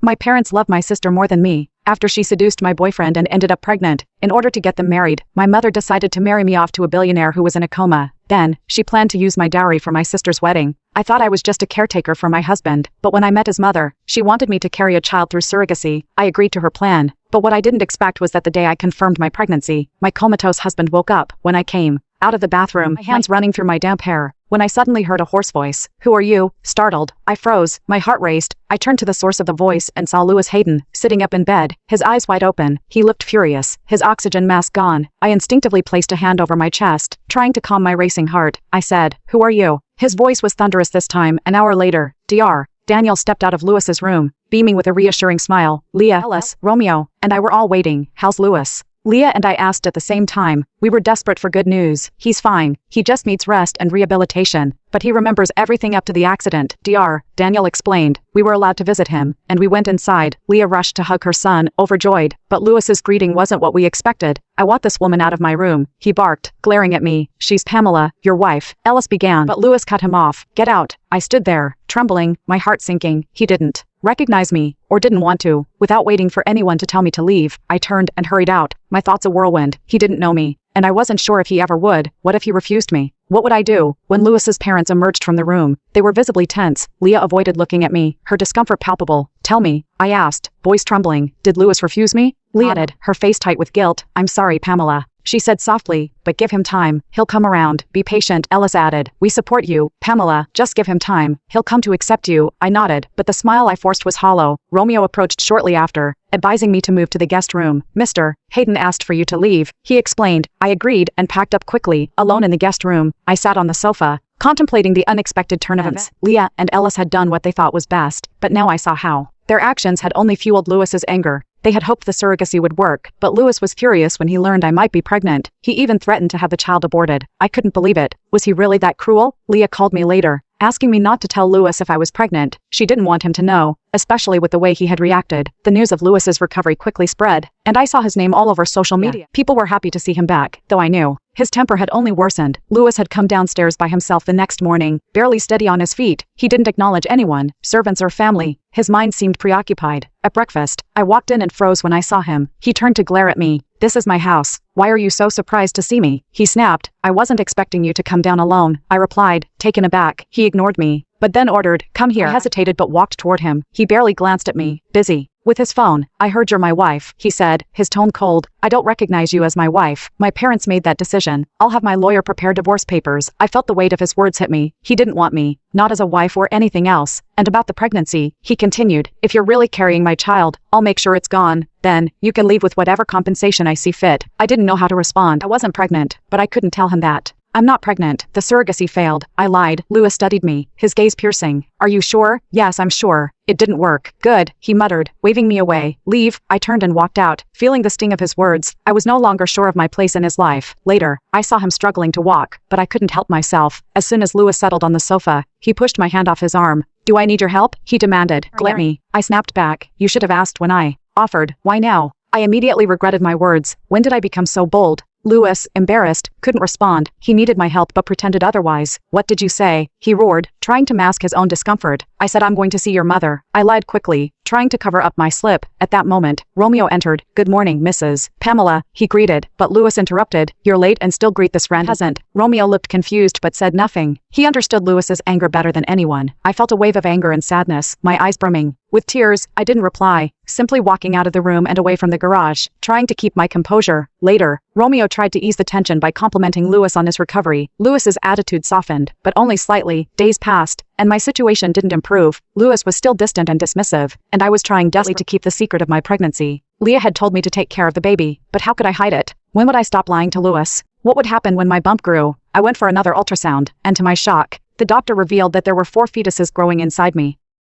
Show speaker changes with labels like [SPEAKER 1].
[SPEAKER 1] My parents love my sister more than me. After she seduced my boyfriend and ended up pregnant, in order to get them married, my mother decided to marry me off to a billionaire who was in a coma. Then, she planned to use my dowry for my sister's wedding. I thought I was just a caretaker for my husband, but when I met his mother, she wanted me to carry a child through surrogacy. I agreed to her plan, but what I didn't expect was that the day I confirmed my pregnancy, my comatose husband woke up when I came out of the bathroom, my hands running through my damp hair, when I suddenly heard a hoarse voice. "Who are you?" Startled, I froze, my heart raced. I turned to the source of the voice and saw Louis Hayden, sitting up in bed, his eyes wide open. He looked furious, his oxygen mask gone. I instinctively placed a hand over my chest, trying to calm my racing heart. I said, "Who are you?" His voice was thunderous this time. An hour later, Dr. Daniel stepped out of Louis's room, beaming with a reassuring smile. Leah, Ellis, Romeo, and I were all waiting. "How's Louis?" Leah and I asked at the same time. We were desperate for good news. "He's fine. He just needs rest and rehabilitation. But he remembers everything up to the accident," Dr. Daniel explained. We were allowed to visit him, and we went inside. Leah rushed to hug her son, overjoyed, but Louis's greeting wasn't what we expected. "I want this woman out of my room," he barked, glaring at me. "She's Pamela, your wife," Ellis began, but Louis cut him off. "Get out." I stood there, trembling, my heart sinking. He didn't recognize me, or didn't want to. Without waiting for anyone to tell me to leave, I turned and hurried out, my thoughts a whirlwind. He didn't know me, and I wasn't sure if he ever would. What if he refused me? What would I do? When Louis's parents emerged from the room, they were visibly tense. Leah avoided looking at me, her discomfort palpable. "Tell me," I asked, voice trembling. "Did Louis refuse me?" Leah nodded, her face tight with guilt. "I'm sorry, Pamela," she said softly, "but give him time. He'll come around. Be patient," Ellis added. "We support you, Pamela. Just give him time. He'll come to accept you." I nodded, but the smile I forced was hollow. Romeo approached shortly after, advising me to move to the guest room. "Mr. Hayden asked for you to leave," he explained. I agreed and packed up quickly. Alone in the guest room, I sat on the sofa, contemplating the unexpected turn of events. Leah and Ellis had done what they thought was best, but now I saw how. Their actions had only fueled Louis's anger. They had hoped the surrogacy would work, but Louis was furious when he learned I might be pregnant. He even threatened to have the child aborted. I couldn't believe it. Was he really that cruel? Leah called me later, asking me not to tell Louis if I was pregnant. She didn't want him to know, especially with the way he had reacted. The news of Louis's recovery quickly spread, and I saw his name all over social media. People were happy to see him back, though I knew his temper had only worsened. Louis had come downstairs by himself the next morning, barely steady on his feet. He didn't acknowledge anyone, servants or family. His mind seemed preoccupied. At breakfast, I walked in and froze when I saw him. He turned to glare at me. "This is my house. Why are you so surprised to see me?" he snapped. "I wasn't expecting you to come down alone," I replied, taken aback. He ignored me, but then ordered, "Come here." I hesitated but walked toward him. He barely glanced at me. "Busy with his phone." "I heard you're my wife," he said, his tone cold. "I don't recognize you as my wife. My parents made that decision. I'll have my lawyer prepare divorce papers." I felt the weight of his words hit me. He didn't want me, not as a wife or anything else. And about the pregnancy, he continued, "If you're really carrying my child, I'll make sure it's gone. Then, you can leave with whatever compensation I see fit." I didn't know how to respond. I wasn't pregnant, but I couldn't tell him that. "I'm not pregnant. The surrogacy failed," I lied. Louis studied me, his gaze piercing. "Are you sure?" "Yes, I'm sure. It didn't work." "Good," he muttered, waving me away. "Leave." I turned and walked out, feeling the sting of his words. I was no longer sure of my place in his life. Later, I saw him struggling to walk, but I couldn't help myself. As soon as Louis settled on the sofa, he pushed my hand off his arm. "Do I need your help?" he demanded. "Glare at me." I snapped back. "You should have asked when I offered. Why now?" I immediately regretted my words. When did I become so bold? Louis, embarrassed, couldn't respond. He needed my help but pretended otherwise. "What did you say?" he roared, trying to mask his own discomfort. "I said I'm going to see your mother." I lied quickly, trying to cover up my slip. At that moment, Romeo entered. "Good morning, Mrs. Pamela," he greeted, but Louis interrupted. "You're late and still greet this random peasant." Romeo looked confused but said nothing. He understood Louis's anger better than anyone. I felt a wave of anger and sadness, my eyes brimming with tears. I didn't reply, simply walking out of the room and away from the garage, trying to keep my composure. Later, Romeo tried to ease the tension by complimenting Louis on his recovery. Louis's attitude softened, but only slightly. Days passed, and my situation didn't improve. Louis was still distant and dismissive, and I was trying desperately to keep the secret of my pregnancy. Leah had told me to take care of the baby, but how could I hide it? When would I stop lying to Louis? What would happen when my bump grew? I went for another ultrasound, and to my shock, the doctor revealed that there were 4 fetuses growing inside me.